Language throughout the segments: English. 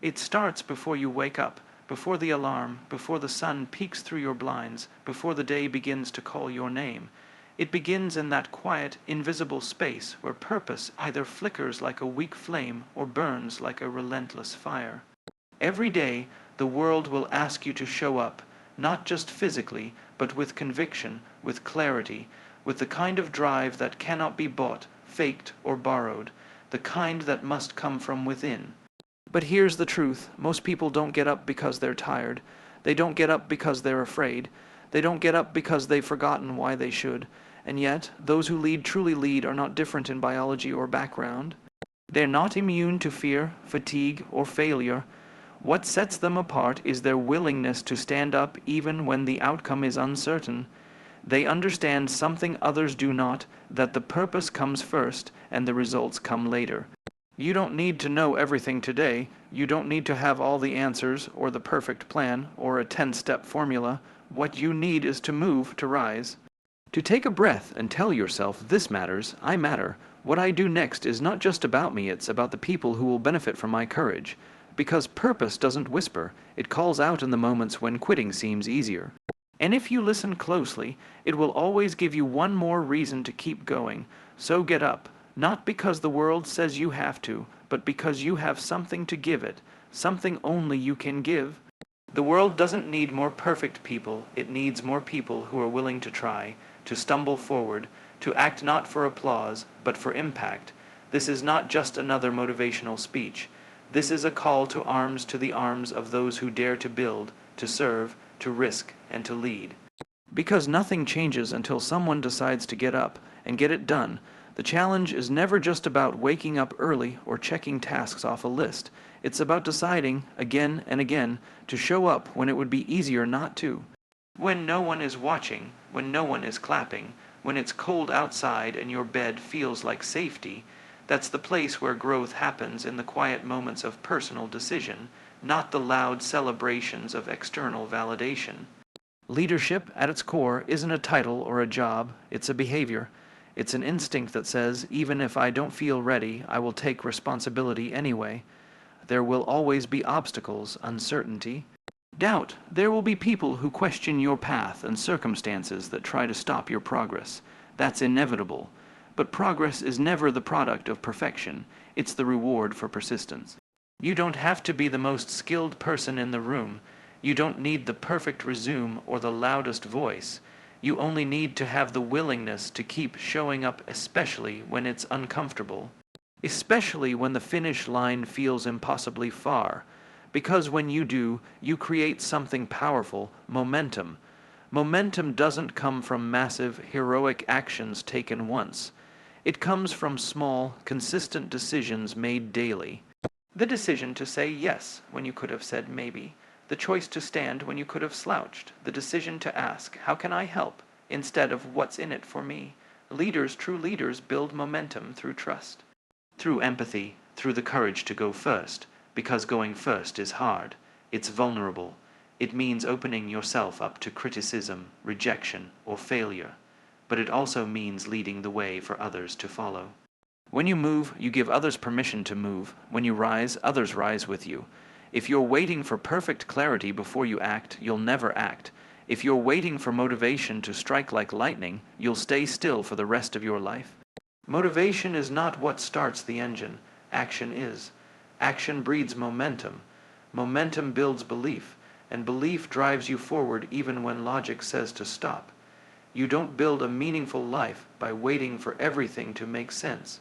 It starts before you wake up, before the alarm, before the sun peeks through your blinds, before the day begins to call your name. It begins in that quiet, invisible space where purpose either flickers like a weak flame or burns like a relentless fire. Every day, the world will ask you to show up, not just physically, but with conviction, with clarity, with the kind of drive that cannot be bought, faked, or borrowed, the kind that must come from within. But here's the truth. Most people don't get up because they're tired. They don't get up because they're afraid. They don't get up because they've forgotten why they should. And yet, those who lead truly lead are not different in biology or background. They're not immune to fear, fatigue, or failure. What sets them apart is their willingness to stand up even when the outcome is uncertain. They understand something others do not, that the purpose comes first and the results come later. You don't need to know everything today. You don't need to have all the answers or the perfect plan or a 10-step formula. What you need is to move, to rise. To take a breath and tell yourself, this matters, I matter. What I do next is not just about me, it's about the people who will benefit from my courage. Because purpose doesn't whisper, it calls out in the moments when quitting seems easier. And if you listen closely, it will always give you one more reason to keep going. So get up, not because the world says you have to, but because you have something to give it, something only you can give. The world doesn't need more perfect people, it needs more people who are willing to try, to stumble forward, to act not for applause, but for impact. This is not just another motivational speech. This is a call to arms, to the arms of those who dare to build, to serve, to risk, and to lead. Because nothing changes until someone decides to get up and get it done. The challenge is never just about waking up early or checking tasks off a list. It's about deciding, again and again, to show up when it would be easier not to. When no one is watching, when no one is clapping, when it's cold outside and your bed feels like safety, that's the place where growth happens, in the quiet moments of personal decision, not the loud celebrations of external validation. Leadership, at its core, isn't a title or a job, it's a behavior. It's an instinct that says, even if I don't feel ready, I will take responsibility anyway. There will always be obstacles, uncertainty, doubt. There will be people who question your path and circumstances that try to stop your progress. That's inevitable. But progress is never the product of perfection. It's the reward for persistence. You don't have to be the most skilled person in the room. You don't need the perfect resume or the loudest voice. You only need to have the willingness to keep showing up, especially when it's uncomfortable. Especially when the finish line feels impossibly far. Because when you do, you create something powerful, momentum. Momentum doesn't come from massive, heroic actions taken once. It comes from small, consistent decisions made daily. The decision to say yes when you could have said maybe. The choice to stand when you could have slouched. The decision to ask, how can I help? Instead of what's in it for me. Leaders, true leaders, build momentum through trust. Through empathy, through the courage to go first. Because going first is hard. It's vulnerable. It means opening yourself up to criticism, rejection, or failure. But it also means leading the way for others to follow. When you move, you give others permission to move. When you rise, others rise with you. If you're waiting for perfect clarity before you act, you'll never act. If you're waiting for motivation to strike like lightning, you'll stay still for the rest of your life. Motivation is not what starts the engine. Action is. Action breeds momentum. Momentum builds belief, and belief drives you forward even when logic says to stop. You don't build a meaningful life by waiting for everything to make sense.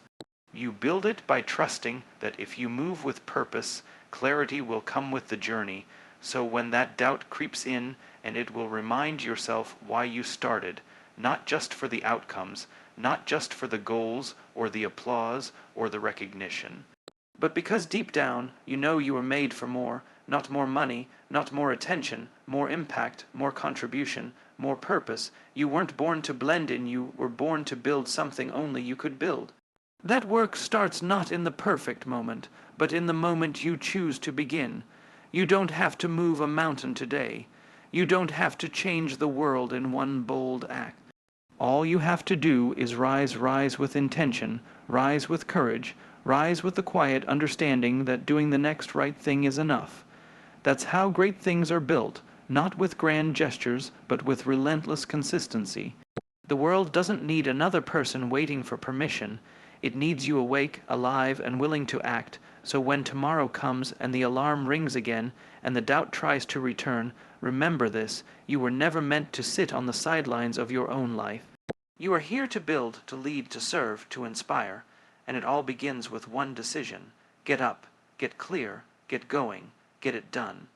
You build it by trusting that if you move with purpose, clarity will come with the journey, so when that doubt creeps in, and it will remind yourself why you started, not just for the outcomes, not just for the goals, or the applause, or the recognition. But because deep down, you know you were made for more, not more money, not more attention, more impact, more contribution, more purpose. You weren't born to blend in, you were born to build something only you could build. That work starts not in the perfect moment, but in the moment you choose to begin. You don't have to move a mountain today. You don't have to change the world in one bold act. All you have to do is rise with intention, rise with courage, Rise with the quiet understanding that doing the next right thing is enough. That's how great things are built, not with grand gestures, but with relentless consistency. The world doesn't need another person waiting for permission. It needs you awake, alive, and willing to act, so when tomorrow comes and the alarm rings again and the doubt tries to return, remember this: you were never meant to sit on the sidelines of your own life. You are here to build, to lead, to serve, to inspire, and it all begins with one decision. Get up, get clear, get going, get it done.